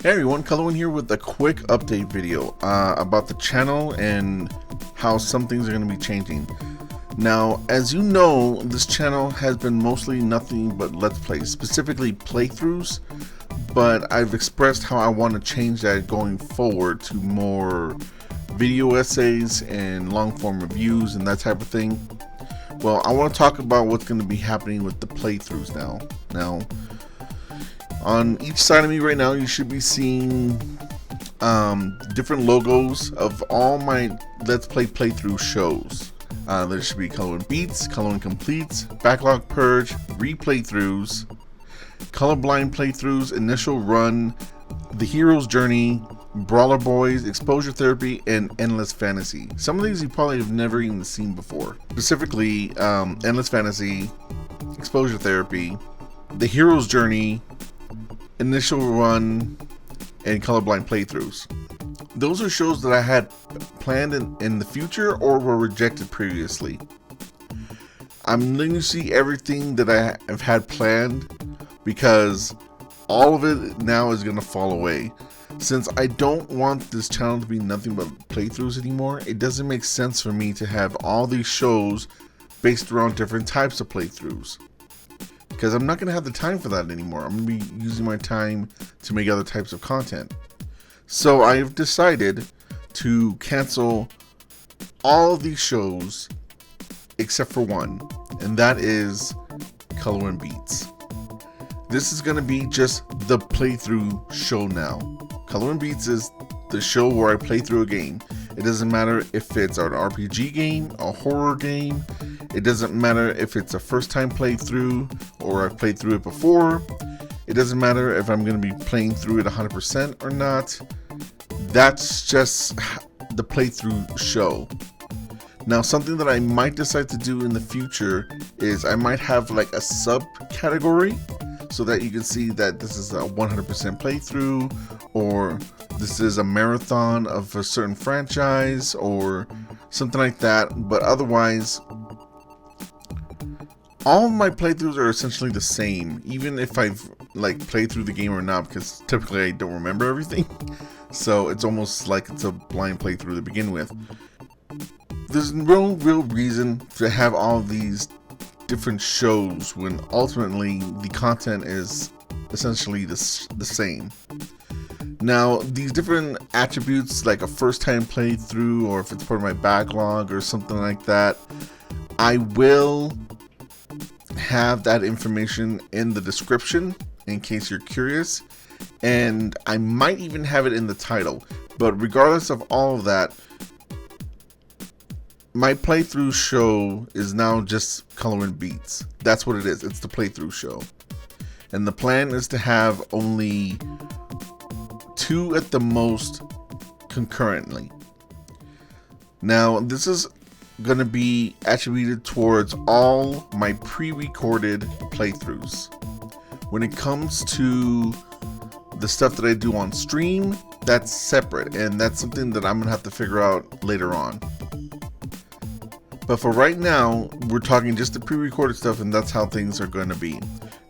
Hey everyone, Colorwind here with a quick update video about the channel and how some things are going to be changing. Now, as you know, this channel has been mostly nothing but Let's Plays, specifically playthroughs, but I've expressed how I want to change that going forward to more video essays and long form reviews and that type of thing. Well, I want to talk about what's going to be happening with the playthroughs now. On each side of me right now, you should be seeing different logos of all my Let's Play playthrough shows. There should be Colorwind Beats, Colorwind Completes, Backlog Purge, Replaythroughs, Colorblind Playthroughs, Initial Run, The Hero's Journey, Brawler Boys, Exposure Therapy, and Endless Fantasy. Some of these you probably have never even seen before. Specifically, Endless Fantasy, Exposure Therapy, The Hero's Journey, Initial Run, and Colorblind Playthroughs. Those are shows that I had planned in the future or were rejected previously. I'm letting you see everything that I have had planned because all of it now is going to fall away. Since I don't want this channel to be nothing but playthroughs anymore, it doesn't make sense for me to have all these shows based around different types of playthroughs. Because I'm not going to have the time for that anymore. I'm going to be using my time to make other types of content. So I've decided to cancel all of these shows except for one, and that is Colorwind Beats. This is going to be just the playthrough show now. Colorwind Beats is the show where I play through a game. It doesn't matter if it's an RPG game, a horror game. It doesn't matter if it's a first time playthrough or I've played through it before. It doesn't matter if I'm going to be playing through it 100% or not. That's just the playthrough show. Now, something that I might decide to do in the future is I might have like a subcategory so that you can see that this is a 100% playthrough, or this is a marathon of a certain franchise or something like that. But otherwise, all of my playthroughs are essentially the same, even if I've like played through the game or not, because typically I don't remember everything. So it's almost like it's a blind playthrough to begin with. There's no real reason to have all of these different shows when ultimately the content is essentially the same. Now, these different attributes, like a first time playthrough, or if it's part of my backlog or something like that, I will have that information in the description in case you're curious, and I might even have it in the title. But regardless of all of that, my playthrough show is now just Colorwind Beats. That's what it is. It's the playthrough show. And the plan is to have only 2 at the most concurrently. Now, this is going to be attributed towards all my pre-recorded playthroughs. When it comes to the stuff that I do on stream, that's separate, and that's something that I'm going to have to figure out later on. But for right now, we're talking just the pre-recorded stuff, and that's how things are going to be.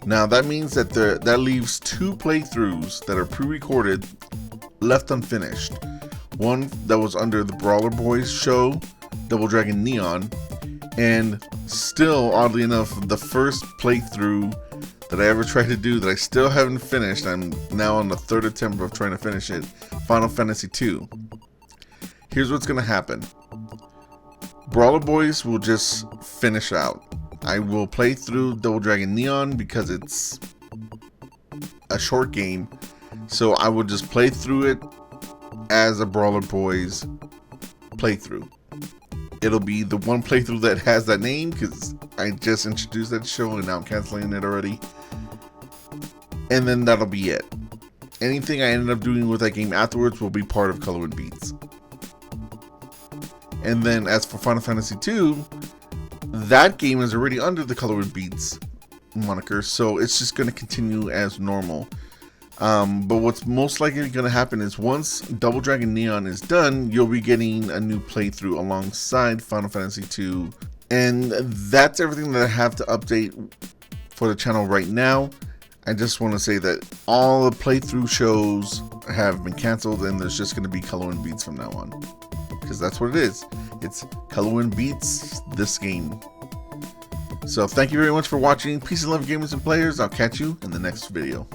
Now, that means that that leaves 2 playthroughs that are pre-recorded left unfinished. One that was under the Brawler Boys show, Double Dragon Neon, and still, oddly enough, the first playthrough that I ever tried to do that I still haven't finished. I'm now on the 3rd attempt of trying to finish it, Final Fantasy II. Here's what's going to happen. Brawler Boys will just finish out. I will play through Double Dragon Neon because it's a short game, so I will just play through it as a Brawler Boys playthrough. It'll be the one playthrough that has that name because I just introduced that show and now I'm canceling it already. And then that'll be it. Anything I ended up doing with that game afterwards will be part of Colorwind Beats. And then as for Final Fantasy II, that game is already under the Colorwind Beats moniker, so it's just going to continue as normal. But what's most likely going to happen is once Double Dragon Neon is done, you'll be getting a new playthrough alongside Final Fantasy II. And that's everything that I have to update for the channel right now. I just want to say that all the playthrough shows have been canceled, and there's just going to be Colorwind Beats from now on. Because that's what it is. It's Colorwind Beats this game. So thank you very much for watching. Peace and love, gamers and players. I'll catch you in the next video.